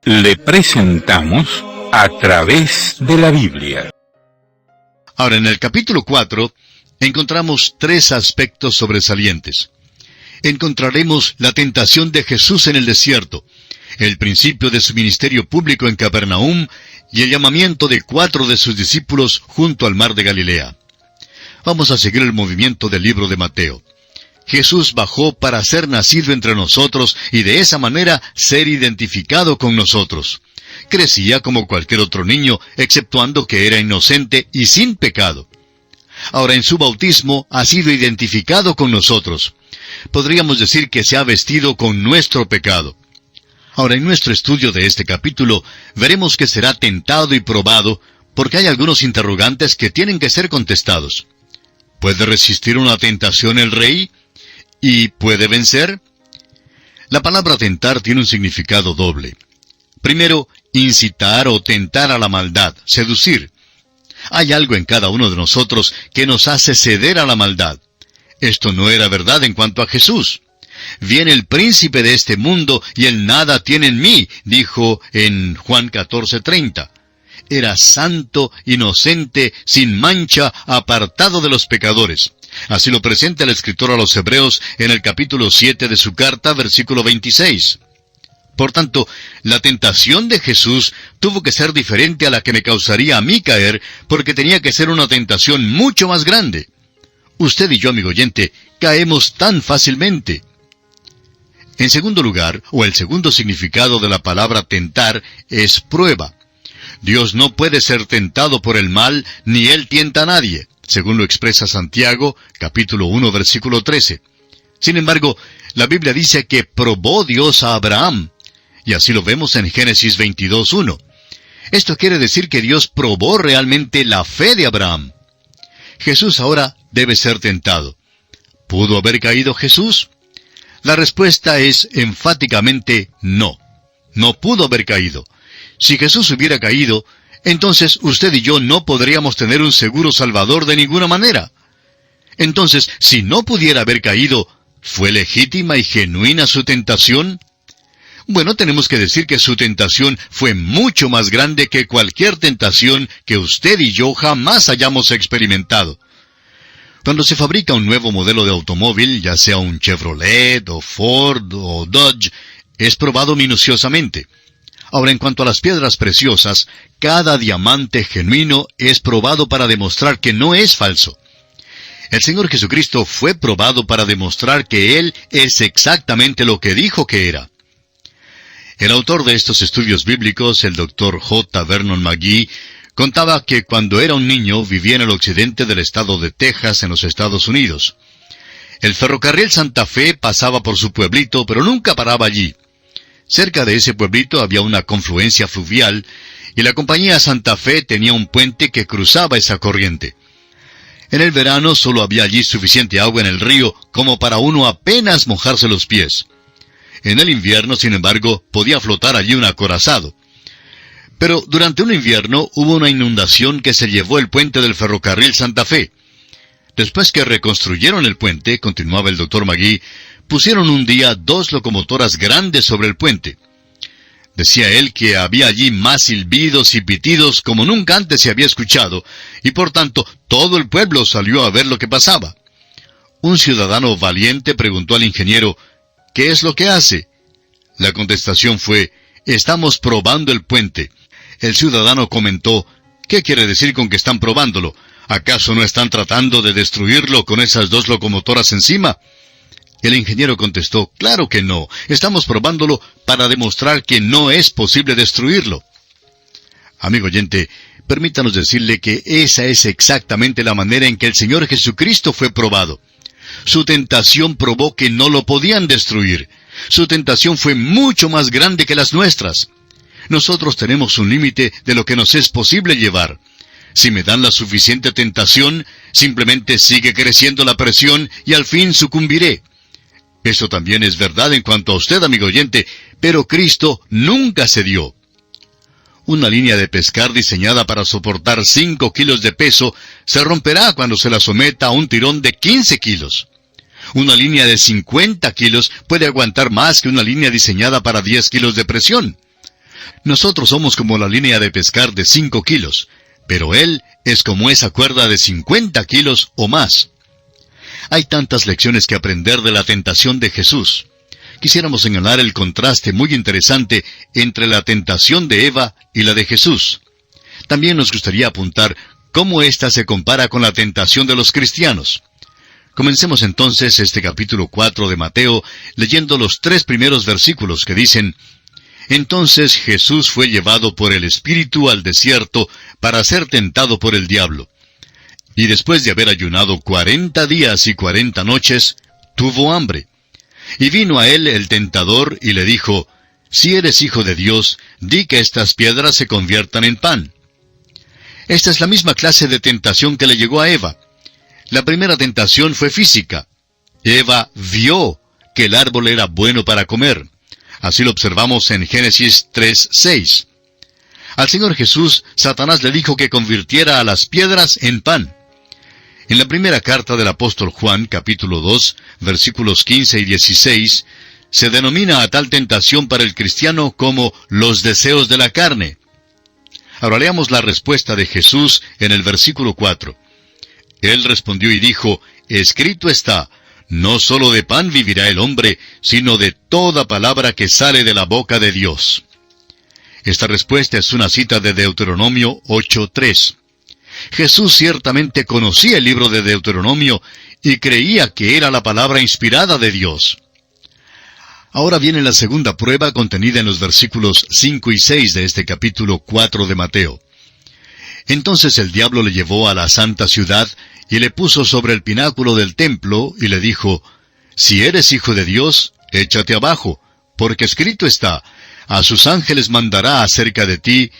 Le presentamos A Través de la Biblia. Ahora, en el capítulo 4, encontramos tres aspectos sobresalientes. Encontraremos la tentación de Jesús en el desierto, el principio de su ministerio público en Capernaum y el llamamiento de 4 de sus discípulos junto al mar de Galilea. Vamos a seguir el movimiento del libro de Mateo. Jesús bajó para ser nacido entre nosotros y de esa manera ser identificado con nosotros. Crecía como cualquier otro niño, exceptuando que era inocente y sin pecado. Ahora en su bautismo ha sido identificado con nosotros. Podríamos decir que se ha vestido con nuestro pecado. Ahora en nuestro estudio de este capítulo veremos que será tentado y probado porque hay algunos interrogantes que tienen que ser contestados. ¿Puede resistir una tentación el rey? ¿Y puede vencer? La palabra tentar tiene un significado doble. Primero, incitar o tentar a la maldad, seducir. Hay algo en cada uno de nosotros que nos hace ceder a la maldad. Esto no era verdad en cuanto a Jesús. Viene el príncipe de este mundo y él nada tiene en mí, dijo en Juan 14:30. Era santo, inocente, sin mancha, apartado de los pecadores. Así lo presenta el escritor a los Hebreos en el capítulo 7 de su carta, versículo 26. Por tanto, la tentación de Jesús tuvo que ser diferente a la que me causaría a mí caer, porque tenía que ser una tentación mucho más grande. Usted y yo, amigo oyente, caemos tan fácilmente. En segundo lugar, o el segundo significado de la palabra tentar, es prueba. Dios no puede ser tentado por el mal, ni Él tienta a nadie, según lo expresa Santiago, capítulo 1, versículo 13. Sin embargo, la Biblia dice que probó Dios a Abraham, y así lo vemos en Génesis 22:1. Esto quiere decir que Dios probó realmente la fe de Abraham. Jesús ahora debe ser tentado. ¿Pudo haber caído Jesús? La respuesta es enfáticamente no. No pudo haber caído. Si Jesús hubiera caído, entonces usted y yo no podríamos tener un seguro salvador de ninguna manera. Entonces, si no pudiera haber caído, ¿fue legítima y genuina su tentación? Bueno, tenemos que decir que su tentación fue mucho más grande que cualquier tentación que usted y yo jamás hayamos experimentado. Cuando se fabrica un nuevo modelo de automóvil, ya sea un Chevrolet, o Ford, o Dodge, es probado minuciosamente. Ahora, en cuanto a las piedras preciosas, cada diamante genuino es probado para demostrar que no es falso. El Señor Jesucristo fue probado para demostrar que Él es exactamente lo que dijo que era. El autor de estos estudios bíblicos, el Dr. J. Vernon McGee, contaba que cuando era un niño vivía en el occidente del estado de Texas, en los Estados Unidos. El ferrocarril Santa Fe pasaba por su pueblito, pero nunca paraba allí. Cerca de ese pueblito había una confluencia fluvial, y la compañía Santa Fe tenía un puente que cruzaba esa corriente. En el verano solo había allí suficiente agua en el río como para uno apenas mojarse los pies. En el invierno, sin embargo, podía flotar allí un acorazado. Pero durante un invierno hubo una inundación que se llevó el puente del ferrocarril Santa Fe. Después que reconstruyeron el puente, continuaba el Dr. McGee, pusieron un día 2 locomotoras grandes sobre el puente. Decía él que había allí más silbidos y pitidos como nunca antes se había escuchado, y por tanto todo el pueblo salió a ver lo que pasaba. Un ciudadano valiente preguntó al ingeniero, ¿qué es lo que hace? La contestación fue, estamos probando el puente. El ciudadano comentó, ¿qué quiere decir con que están probándolo? ¿Acaso no están tratando de destruirlo con esas 2 locomotoras encima? El ingeniero contestó, claro que no, estamos probándolo para demostrar que no es posible destruirlo. Amigo oyente, permítanos decirle que esa es exactamente la manera en que el Señor Jesucristo fue probado. Su tentación probó que no lo podían destruir. Su tentación fue mucho más grande que las nuestras. Nosotros tenemos un límite de lo que nos es posible llevar. Si me dan la suficiente tentación, simplemente sigue creciendo la presión y al fin sucumbiré. Eso también es verdad en cuanto a usted, amigo oyente, pero Cristo nunca cedió. Una línea de pescar diseñada para soportar 5 kilos de peso se romperá cuando se la someta a un tirón de 15 kilos. Una línea de 50 kilos puede aguantar más que una línea diseñada para 10 kilos de presión. Nosotros somos como la línea de pescar de 5 kilos, pero Él es como esa cuerda de 50 kilos o más. Hay tantas lecciones que aprender de la tentación de Jesús. Quisiéramos señalar el contraste muy interesante entre la tentación de Eva y la de Jesús. También nos gustaría apuntar cómo ésta se compara con la tentación de los cristianos. Comencemos entonces este capítulo 4 de Mateo leyendo los 3 primeros versículos que dicen: Entonces Jesús fue llevado por el Espíritu al desierto para ser tentado por el diablo. Y después de haber ayunado 40 días y 40 noches, tuvo hambre. Y vino a él el tentador y le dijo: Si eres hijo de Dios, di que estas piedras se conviertan en pan. Esta es la misma clase de tentación que le llegó a Eva. La primera tentación fue física. Eva vio que el árbol era bueno para comer. Así lo observamos en Génesis 3:6. Al Señor Jesús, Satanás le dijo que convirtiera a las piedras en pan. En la primera carta del apóstol Juan, capítulo 2, versículos 15 y 16, se denomina a tal tentación para el cristiano como los deseos de la carne. Ahora leamos la respuesta de Jesús en el versículo 4. Él respondió y dijo: Escrito está, no solo de pan vivirá el hombre, sino de toda palabra que sale de la boca de Dios. Esta respuesta es una cita de Deuteronomio 8:3. Jesús ciertamente conocía el libro de Deuteronomio y creía que era la palabra inspirada de Dios. Ahora viene la segunda prueba contenida en los versículos 5 y 6 de este capítulo 4 de Mateo. Entonces el diablo le llevó a la santa ciudad y le puso sobre el pináculo del templo y le dijo: Si eres hijo de Dios, échate abajo, porque escrito está: A sus ángeles mandará acerca de ti,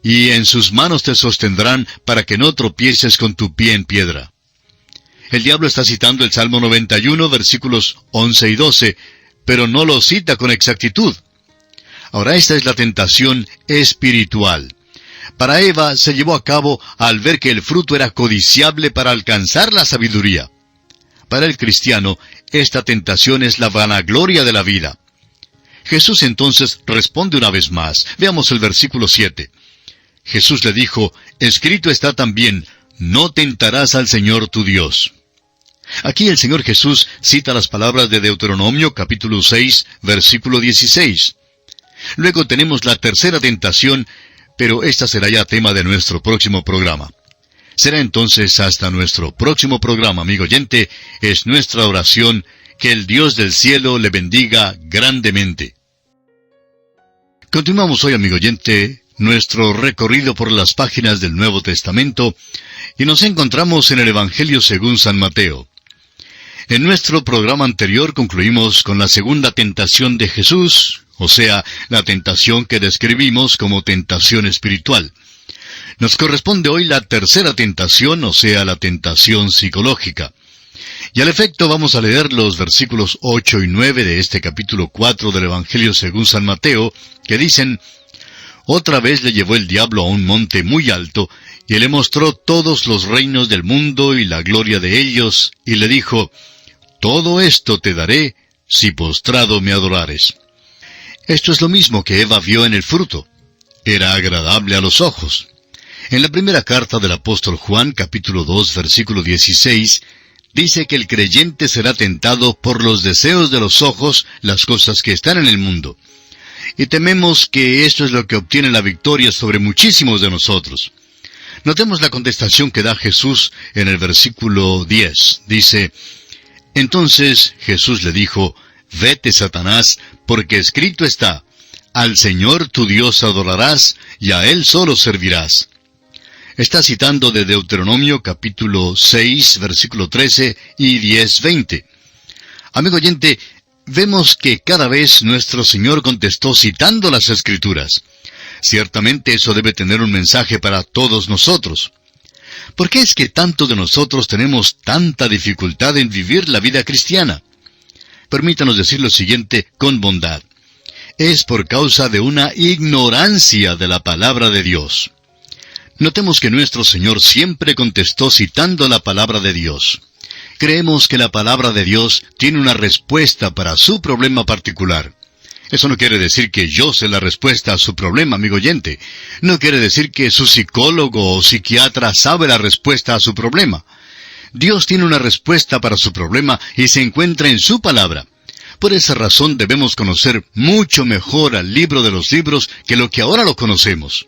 y en sus manos te sostendrán para que no tropieces con tu pie en piedra. El diablo está citando el Salmo 91, versículos 11 y 12, pero no lo cita con exactitud. Ahora esta es la tentación espiritual. Para Eva se llevó a cabo al ver que el fruto era codiciable para alcanzar la sabiduría. Para el cristiano, esta tentación es la vanagloria de la vida. Jesús entonces responde una vez más. Veamos el versículo 7. Jesús le dijo: Escrito está también, no tentarás al Señor tu Dios. Aquí el Señor Jesús cita las palabras de Deuteronomio capítulo 6, versículo 16. Luego tenemos la tercera tentación, pero esta será ya tema de nuestro próximo programa. Será entonces hasta nuestro próximo programa, amigo oyente. Es nuestra oración que el Dios del cielo le bendiga grandemente. Continuamos hoy, amigo oyente, nuestro recorrido por las páginas del Nuevo Testamento, y nos encontramos en el Evangelio según San Mateo. En nuestro programa anterior concluimos con la segunda tentación de Jesús, o sea, la tentación que describimos como tentación espiritual. Nos corresponde hoy la tercera tentación, o sea, la tentación psicológica. Y al efecto vamos a leer los versículos 8 y 9 de este capítulo 4 del Evangelio según San Mateo, que dicen: Otra vez le llevó el diablo a un monte muy alto, y le mostró todos los reinos del mundo y la gloria de ellos, y le dijo: Todo esto te daré, si postrado me adorares. Esto es lo mismo que Eva vio en el fruto. Era agradable a los ojos. En la primera carta del apóstol Juan, capítulo 2, versículo 16, dice que el creyente será tentado por los deseos de los ojos, las cosas que están en el mundo. Y tememos que esto es lo que obtiene la victoria sobre muchísimos de nosotros. Notemos la contestación que da Jesús en el versículo 10. Dice: Entonces Jesús le dijo: Vete, Satanás, porque escrito está: Al Señor tu Dios adorarás, y a Él solo servirás. Está citando de Deuteronomio capítulo 6, versículo 13 y 10:20. Amigo oyente, vemos que cada vez nuestro Señor contestó citando las Escrituras. Ciertamente eso debe tener un mensaje para todos nosotros. ¿Por qué es que tanto de nosotros tenemos tanta dificultad en vivir la vida cristiana? Permítanos decir lo siguiente con bondad. Es por causa de una ignorancia de la palabra de Dios. Notemos que nuestro Señor siempre contestó citando la palabra de Dios. Creemos que la palabra de Dios tiene una respuesta para su problema particular. Eso no quiere decir que yo sé la respuesta a su problema, amigo oyente. No quiere decir que su psicólogo o psiquiatra sabe la respuesta a su problema. Dios tiene una respuesta para su problema y se encuentra en su palabra. Por esa razón debemos conocer mucho mejor al libro de los libros que lo que ahora lo conocemos.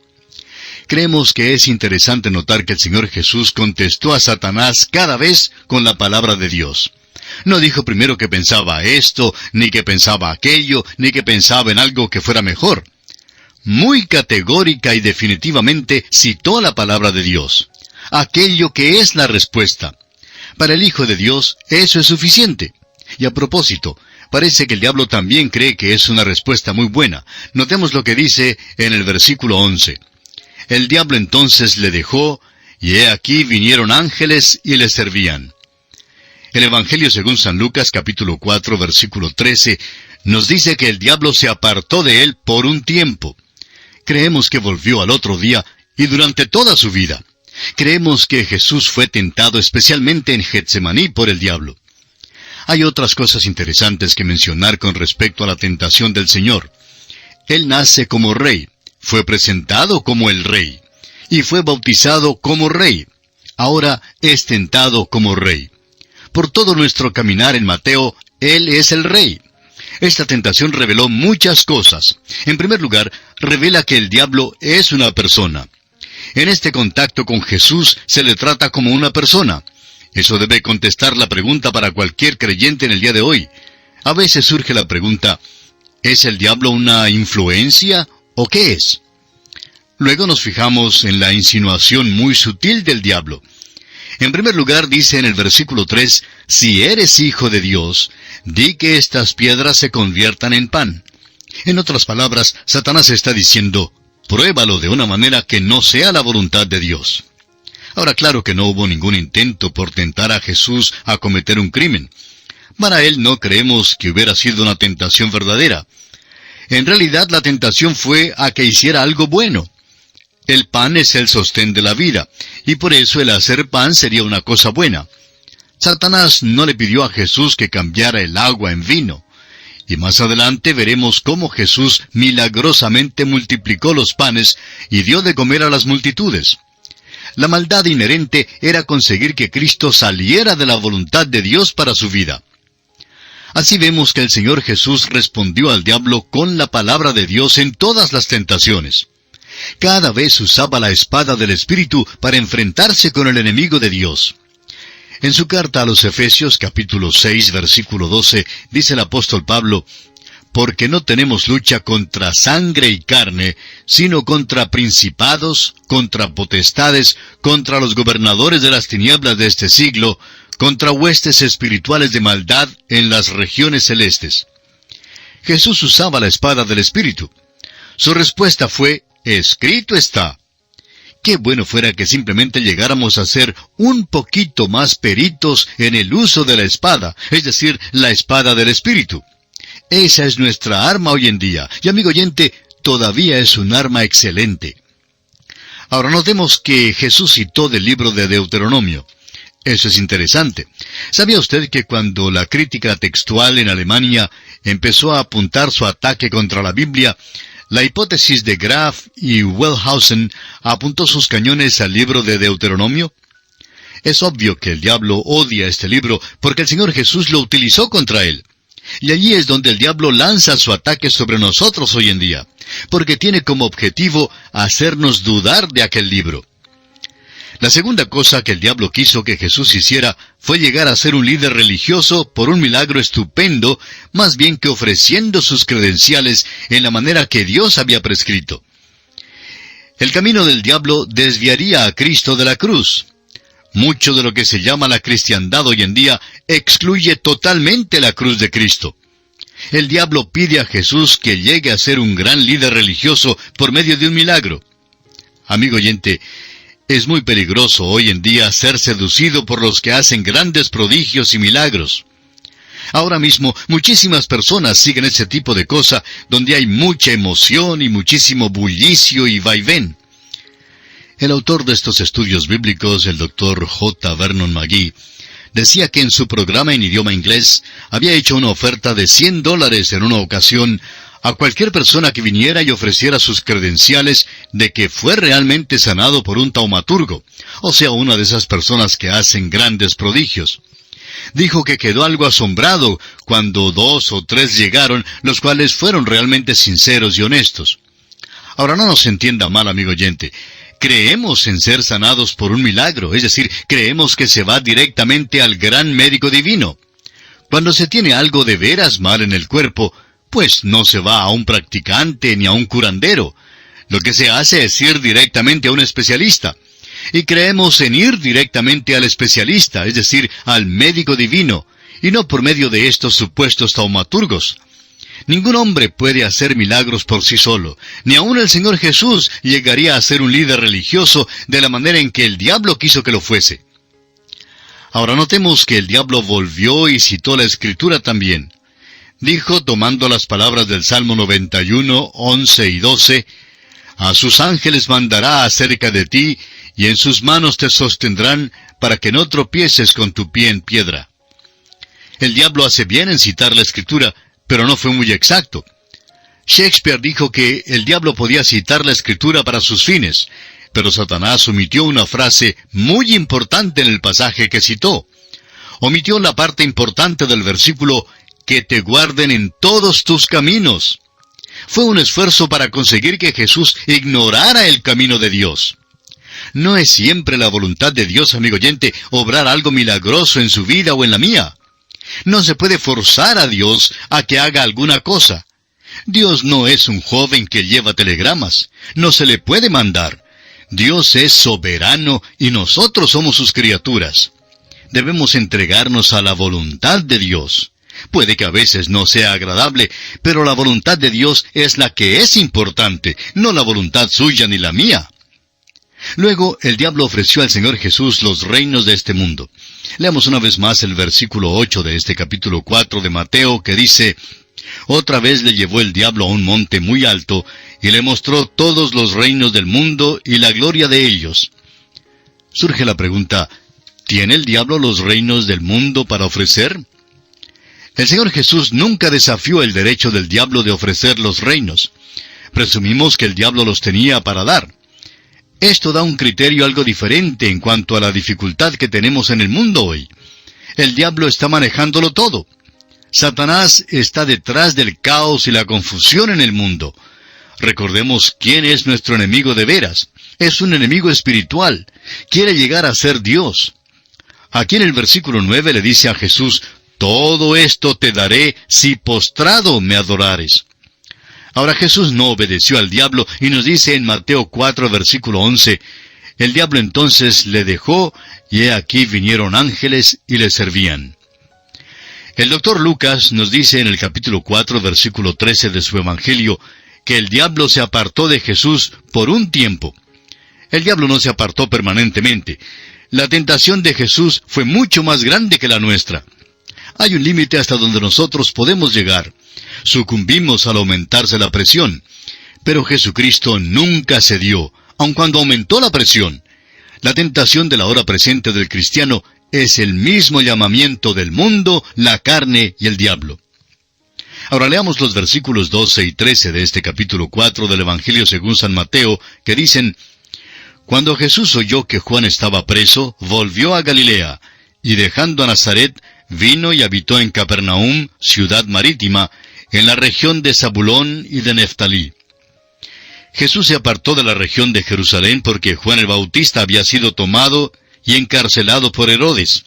Creemos que es interesante notar que el Señor Jesús contestó a Satanás cada vez con la palabra de Dios. No dijo primero que pensaba esto, ni que pensaba aquello, ni que pensaba en algo que fuera mejor. Muy categórica y definitivamente citó la palabra de Dios, aquello que es la respuesta. Para el Hijo de Dios eso es suficiente. Y a propósito, parece que el diablo también cree que es una respuesta muy buena. Notemos lo que dice en el versículo 11. El diablo entonces le dejó, y he aquí vinieron ángeles y le servían. El Evangelio según San Lucas capítulo 4 versículo 13 nos dice que el diablo se apartó de él por un tiempo. Creemos que volvió al otro día y durante toda su vida. Creemos que Jesús fue tentado especialmente en Getsemaní por el diablo. Hay otras cosas interesantes que mencionar con respecto a la tentación del Señor. Él nace como rey, fue presentado como el rey, y fue bautizado como rey. Ahora es tentado como rey. Por todo nuestro caminar en Mateo, Él es el Rey. Esta tentación reveló muchas cosas. En primer lugar, revela que el diablo es una persona. En este contacto con Jesús se le trata como una persona. Eso debe contestar la pregunta para cualquier creyente en el día de hoy. A veces surge la pregunta, ¿es el diablo una influencia o qué es? Luego nos fijamos en la insinuación muy sutil del diablo. En primer lugar dice en el versículo 3, si eres hijo de Dios, di que estas piedras se conviertan en pan. En otras palabras, Satanás está diciendo, pruébalo de una manera que no sea la voluntad de Dios. Ahora, claro que no hubo ningún intento por tentar a Jesús a cometer un crimen. Para él no creemos que hubiera sido una tentación verdadera. En realidad la tentación fue a que hiciera algo bueno. El pan es el sostén de la vida, y por eso el hacer pan sería una cosa buena. Satanás no le pidió a Jesús que cambiara el agua en vino. Y más adelante veremos cómo Jesús milagrosamente multiplicó los panes y dio de comer a las multitudes. La maldad inherente era conseguir que Cristo saliera de la voluntad de Dios para su vida. Así vemos que el Señor Jesús respondió al diablo con la palabra de Dios en todas las tentaciones. Cada vez usaba la espada del Espíritu para enfrentarse con el enemigo de Dios. En su carta a los Efesios capítulo 6 versículo 12 dice el apóstol Pablo, porque no tenemos lucha contra sangre y carne, sino contra principados, contra potestades, contra los gobernadores de las tinieblas de este siglo, contra huestes espirituales de maldad en las regiones celestes. Jesús usaba la espada del Espíritu. Su respuesta fue, escrito está. Qué bueno fuera que simplemente llegáramos a ser un poquito más peritos en el uso de la espada, es decir, la espada del Espíritu. Esa es nuestra arma hoy en día, y amigo oyente, todavía es un arma excelente. Ahora notemos que Jesús citó del libro de Deuteronomio. Eso es interesante. ¿Sabía usted que cuando la crítica textual en Alemania empezó a apuntar su ataque contra la Biblia, la hipótesis de Graf y Wellhausen apuntó sus cañones al libro de Deuteronomio? Es obvio que el diablo odia este libro porque el Señor Jesús lo utilizó contra él. Y allí es donde el diablo lanza su ataque sobre nosotros hoy en día, porque tiene como objetivo hacernos dudar de aquel libro. La segunda cosa que el diablo quiso que Jesús hiciera fue llegar a ser un líder religioso por un milagro estupendo, más bien que ofreciendo sus credenciales en la manera que Dios había prescrito. El camino del diablo desviaría a Cristo de la cruz. Mucho de lo que se llama la cristiandad hoy en día excluye totalmente la cruz de Cristo. El diablo pide a Jesús que llegue a ser un gran líder religioso por medio de un milagro. Amigo oyente, es muy peligroso hoy en día ser seducido por los que hacen grandes prodigios y milagros. Ahora mismo, muchísimas personas siguen ese tipo de cosa donde hay mucha emoción y muchísimo bullicio y vaivén. El autor de estos estudios bíblicos, el Dr. J. Vernon McGee, decía que en su programa en idioma inglés había hecho una oferta de $100 en una ocasión a cualquier persona que viniera y ofreciera sus credenciales de que fue realmente sanado por un taumaturgo, o sea, una de esas personas que hacen grandes prodigios. Dijo que quedó algo asombrado cuando 2 o 3 llegaron, los cuales fueron realmente sinceros y honestos. Ahora no nos entienda mal, amigo oyente. Creemos en ser sanados por un milagro, es decir, creemos que se va directamente al gran médico divino. Cuando se tiene algo de veras mal en el cuerpo, pues no se va a un practicante ni a un curandero. Lo que se hace es ir directamente a un especialista. Y creemos en ir directamente al especialista, es decir, al médico divino, y no por medio de estos supuestos taumaturgos. Ningún hombre puede hacer milagros por sí solo, ni aun el Señor Jesús llegaría a ser un líder religioso de la manera en que el diablo quiso que lo fuese. Ahora notemos que el diablo volvió y citó la Escritura también. Dijo, tomando las palabras del Salmo 91, 11 y 12, «A sus ángeles mandará acerca de ti, y en sus manos te sostendrán, para que no tropieces con tu pie en piedra». El diablo hace bien en citar la Escritura, pero no fue muy exacto. Shakespeare dijo que el diablo podía citar la Escritura para sus fines, pero Satanás omitió una frase muy importante en el pasaje que citó. Omitió la parte importante del versículo, «que te guarden en todos tus caminos». Fue un esfuerzo para conseguir que Jesús ignorara el camino de Dios. No es siempre la voluntad de Dios, amigo oyente, obrar algo milagroso en su vida o en la mía. No se puede forzar a Dios a que haga alguna cosa. Dios no es un joven que lleva telegramas. No se le puede mandar. Dios es soberano y nosotros somos sus criaturas. Debemos entregarnos a la voluntad de Dios. Puede que a veces no sea agradable, pero la voluntad de Dios es la que es importante, no la voluntad suya ni la mía. Luego, el diablo ofreció al Señor Jesús los reinos de este mundo. Leamos una vez más el versículo 8 de este capítulo 4 de Mateo, que dice, «Otra vez le llevó el diablo a un monte muy alto, y le mostró todos los reinos del mundo y la gloria de ellos». Surge la pregunta, ¿tiene el diablo los reinos del mundo para ofrecer? El Señor Jesús nunca desafió el derecho del diablo de ofrecer los reinos. Presumimos que el diablo los tenía para dar. Esto da un criterio algo diferente en cuanto a la dificultad que tenemos en el mundo hoy. El diablo está manejándolo todo. Satanás está detrás del caos y la confusión en el mundo. Recordemos quién es nuestro enemigo de veras. Es un enemigo espiritual. Quiere llegar a ser Dios. Aquí en el versículo 9 le dice a Jesús, «Todo esto te daré si postrado me adorares». Ahora Jesús no obedeció al diablo y nos dice en Mateo 4, versículo 11, «El diablo entonces le dejó, y he aquí vinieron ángeles y le servían». El doctor Lucas nos dice en el capítulo 4, versículo 13 de su Evangelio, que el diablo se apartó de Jesús por un tiempo. El diablo no se apartó permanentemente. La tentación de Jesús fue mucho más grande que la nuestra. Hay un límite hasta donde nosotros podemos llegar. Sucumbimos al aumentarse la presión. Pero Jesucristo nunca cedió, aun cuando aumentó la presión. La tentación de la hora presente del cristiano es el mismo llamamiento del mundo, la carne y el diablo. Ahora leamos los versículos 12 y 13 de este capítulo 4 del Evangelio según San Mateo, que dicen, «Cuando Jesús oyó que Juan estaba preso, volvió a Galilea, y dejando a Nazaret, vino y habitó en Capernaum, ciudad marítima, en la región de Zabulón y de Neftalí». Jesús se apartó de la región de Jerusalén porque Juan el Bautista había sido tomado y encarcelado por Herodes.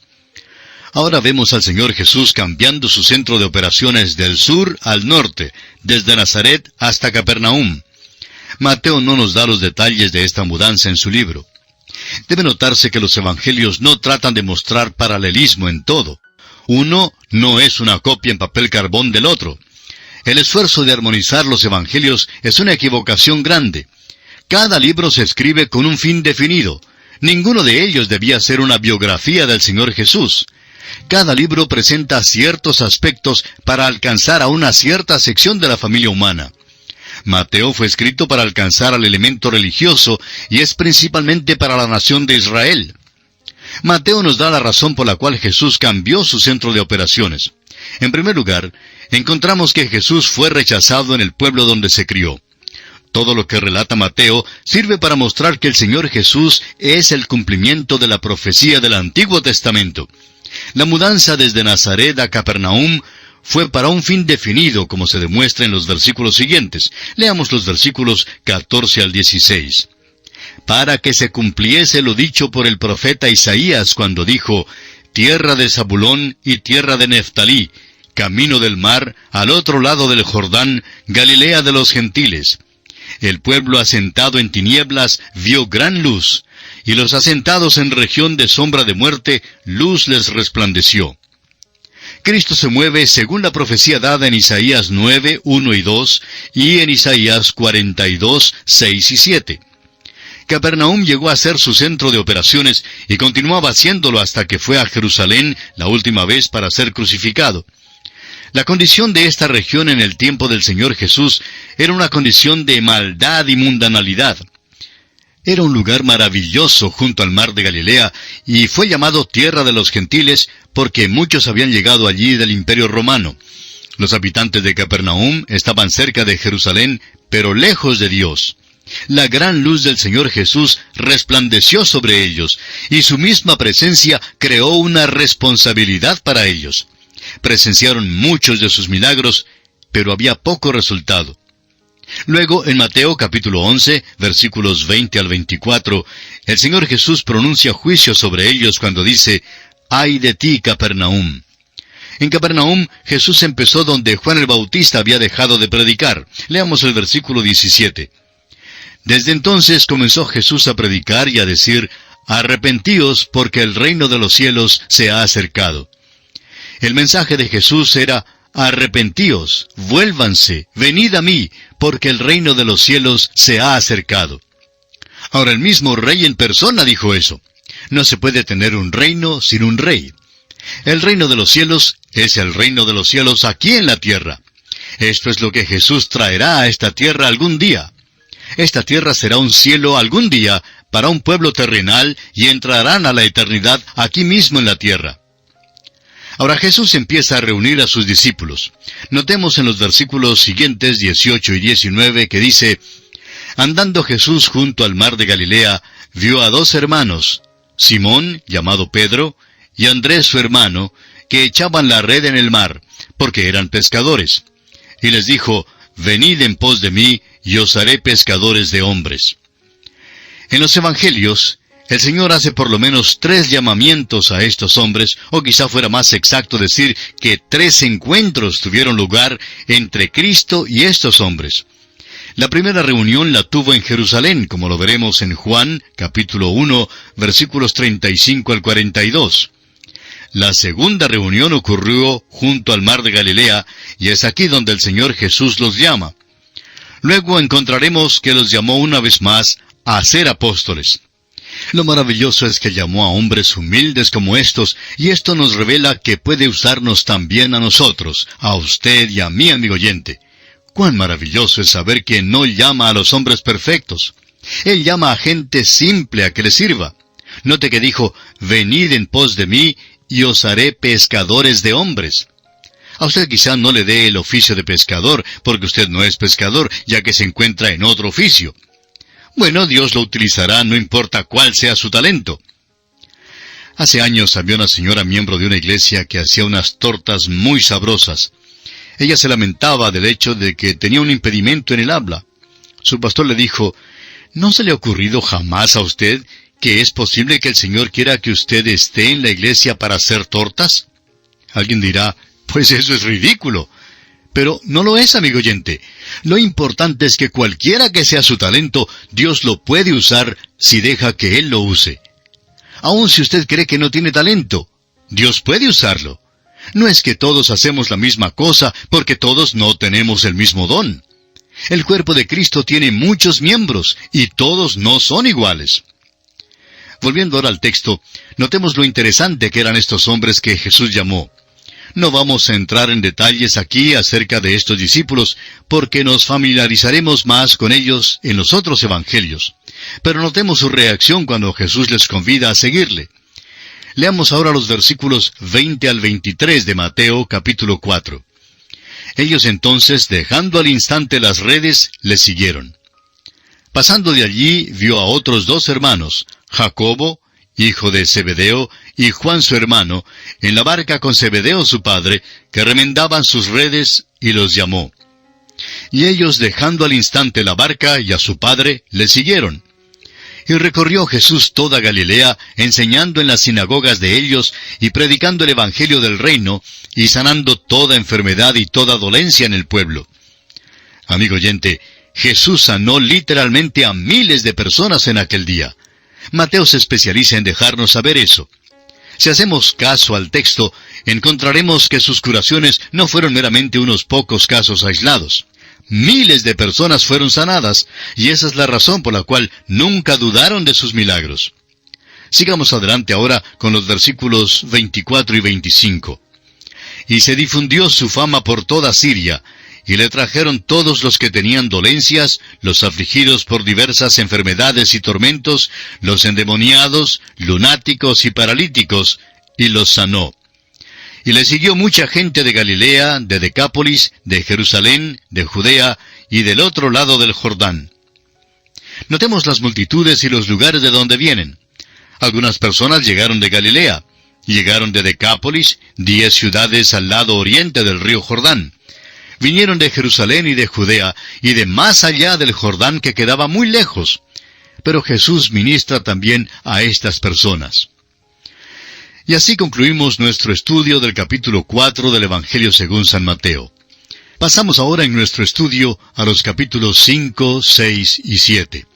Ahora vemos al Señor Jesús cambiando su centro de operaciones del sur al norte, desde Nazaret hasta Capernaum. Mateo no nos da los detalles de esta mudanza en su libro. Debe notarse que los evangelios no tratan de mostrar paralelismo en todo. Uno no es una copia en papel carbón del otro. El esfuerzo de armonizar los evangelios es una equivocación grande. Cada libro se escribe con un fin definido. Ninguno de ellos debía ser una biografía del Señor Jesús. Cada libro presenta ciertos aspectos para alcanzar a una cierta sección de la familia humana. Mateo fue escrito para alcanzar al elemento religioso y es principalmente para la nación de Israel. Mateo nos da la razón por la cual Jesús cambió su centro de operaciones. En primer lugar, encontramos que Jesús fue rechazado en el pueblo donde se crió. Todo lo que relata Mateo sirve para mostrar que el Señor Jesús es el cumplimiento de la profecía del Antiguo Testamento. La mudanza desde Nazaret a Capernaum fue para un fin definido, como se demuestra en los versículos siguientes. Leamos los versículos 14 al 16. Para que se cumpliese lo dicho por el profeta Isaías cuando dijo: tierra de Zabulón y tierra de Neftalí, camino del mar, al otro lado del Jordán, Galilea de los gentiles. El pueblo asentado en tinieblas vio gran luz, y los asentados en región de sombra de muerte, luz les resplandeció. Cristo se mueve según la profecía dada en Isaías 9, 1 y 2, y en Isaías 42, 6 y 7. Capernaum llegó a ser su centro de operaciones y continuaba haciéndolo hasta que fue a Jerusalén la última vez para ser crucificado. La condición de esta región en el tiempo del Señor Jesús era una condición de maldad y mundanalidad. Era un lugar maravilloso junto al mar de Galilea, y fue llamado Tierra de los Gentiles porque muchos habían llegado allí del Imperio Romano. Los habitantes de Capernaum estaban cerca de Jerusalén, pero lejos de Dios. La gran luz del Señor Jesús resplandeció sobre ellos, y su misma presencia creó una responsabilidad para ellos. Presenciaron muchos de sus milagros, pero había poco resultado. Luego, en Mateo capítulo 11, versículos 20 al 24, el Señor Jesús pronuncia juicio sobre ellos cuando dice: «¡Ay de ti, Capernaum!». En Capernaum, Jesús empezó donde Juan el Bautista había dejado de predicar. Leamos el versículo 17. Desde entonces comenzó Jesús a predicar y a decir: «Arrepentíos, porque el reino de los cielos se ha acercado». El mensaje de Jesús era: «Arrepentíos, vuélvanse, venid a mí, porque el reino de los cielos se ha acercado». Ahora el mismo rey en persona dijo eso. No se puede tener un reino sin un rey. El reino de los cielos es el reino de los cielos aquí en la tierra. Esto es lo que Jesús traerá a esta tierra algún día. Esta tierra será un cielo algún día para un pueblo terrenal y entrarán a la eternidad aquí mismo en la tierra. Ahora Jesús empieza a reunir a sus discípulos. Notemos en los versículos siguientes, 18 y 19, que dice: «Andando Jesús junto al mar de Galilea, vio a dos hermanos, Simón, llamado Pedro, y Andrés su hermano, que echaban la red en el mar, porque eran pescadores. Y les dijo: Venid en pos de mí, y os haré pescadores de hombres». En los evangelios, el Señor hace por lo menos 3 llamamientos a estos hombres, o quizá fuera más exacto decir que 3 encuentros tuvieron lugar entre Cristo y estos hombres. La primera reunión la tuvo en Jerusalén, como lo veremos en Juan, capítulo 1, versículos 35 al 42. La segunda reunión ocurrió junto al mar de Galilea, y es aquí donde el Señor Jesús los llama. Luego encontraremos que los llamó una vez más a ser apóstoles. Lo maravilloso es que llamó a hombres humildes como estos, y esto nos revela que puede usarnos también a nosotros, a usted y a mí, amigo oyente. Cuán maravilloso es saber que no llama a los hombres perfectos. Él llama a gente simple a que le sirva. Note que dijo: «Venid en pos de mí, y os haré pescadores de hombres». A usted quizá no le dé el oficio de pescador, porque usted no es pescador, ya que se encuentra en otro oficio. Bueno, Dios lo utilizará, no importa cuál sea su talento. Hace años había una señora miembro de una iglesia que hacía unas tortas muy sabrosas. Ella se lamentaba del hecho de que tenía un impedimento en el habla. Su pastor le dijo: «¿No se le ha ocurrido jamás a usted que es posible que el Señor quiera que usted esté en la iglesia para hacer tortas?» Alguien dirá: «Pues eso es ridículo». Pero no lo es, amigo oyente. Lo importante es que cualquiera que sea su talento, Dios lo puede usar si deja que Él lo use. Aun si usted cree que no tiene talento, Dios puede usarlo. No es que todos hacemos la misma cosa, porque todos no tenemos el mismo don. El cuerpo de Cristo tiene muchos miembros, y todos no son iguales. Volviendo ahora al texto, notemos lo interesante que eran estos hombres que Jesús llamó. No vamos a entrar en detalles aquí acerca de estos discípulos, porque nos familiarizaremos más con ellos en los otros evangelios. Pero notemos su reacción cuando Jesús les convida a seguirle. Leamos ahora los versículos 20 al 23 de Mateo capítulo 4. Ellos entonces, dejando al instante las redes, le siguieron. Pasando de allí, vio a otros 2 hermanos, Jacobo, hijo de Zebedeo, y Juan su hermano, en la barca con Zebedeo su padre, que remendaban sus redes, y los llamó. Y ellos, dejando al instante la barca y a su padre, le siguieron. Y recorrió Jesús toda Galilea, enseñando en las sinagogas de ellos, y predicando el evangelio del reino, y sanando toda enfermedad y toda dolencia en el pueblo. Amigo oyente, Jesús sanó literalmente a miles de personas en aquel día. Mateo se especializa en dejarnos saber eso. Si hacemos caso al texto, encontraremos que sus curaciones no fueron meramente unos pocos casos aislados. Miles de personas fueron sanadas, y esa es la razón por la cual nunca dudaron de sus milagros. Sigamos adelante ahora con los versículos 24 y 25. Y se difundió su fama por toda Siria, y le trajeron todos los que tenían dolencias, los afligidos por diversas enfermedades y tormentos, los endemoniados, lunáticos y paralíticos, y los sanó. Y le siguió mucha gente de Galilea, de Decápolis, de Jerusalén, de Judea, y del otro lado del Jordán. Notemos las multitudes y los lugares de donde vienen. Algunas personas llegaron de Galilea, llegaron de Decápolis, 10 ciudades al lado oriente del río Jordán. Vinieron de Jerusalén y de Judea, y de más allá del Jordán que quedaba muy lejos. Pero Jesús ministra también a estas personas. Y así concluimos nuestro estudio del capítulo 4 del Evangelio según San Mateo. Pasamos ahora en nuestro estudio a los capítulos 5, 6 y 7.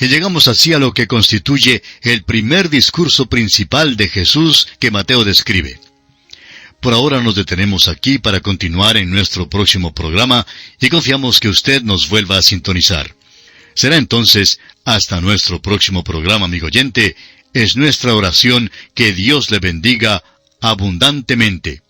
Y llegamos así a lo que constituye el primer discurso principal de Jesús que Mateo describe. Por ahora nos detenemos aquí para continuar en nuestro próximo programa y confiamos que usted nos vuelva a sintonizar. Será entonces hasta nuestro próximo programa, amigo oyente. Es nuestra oración que Dios le bendiga abundantemente.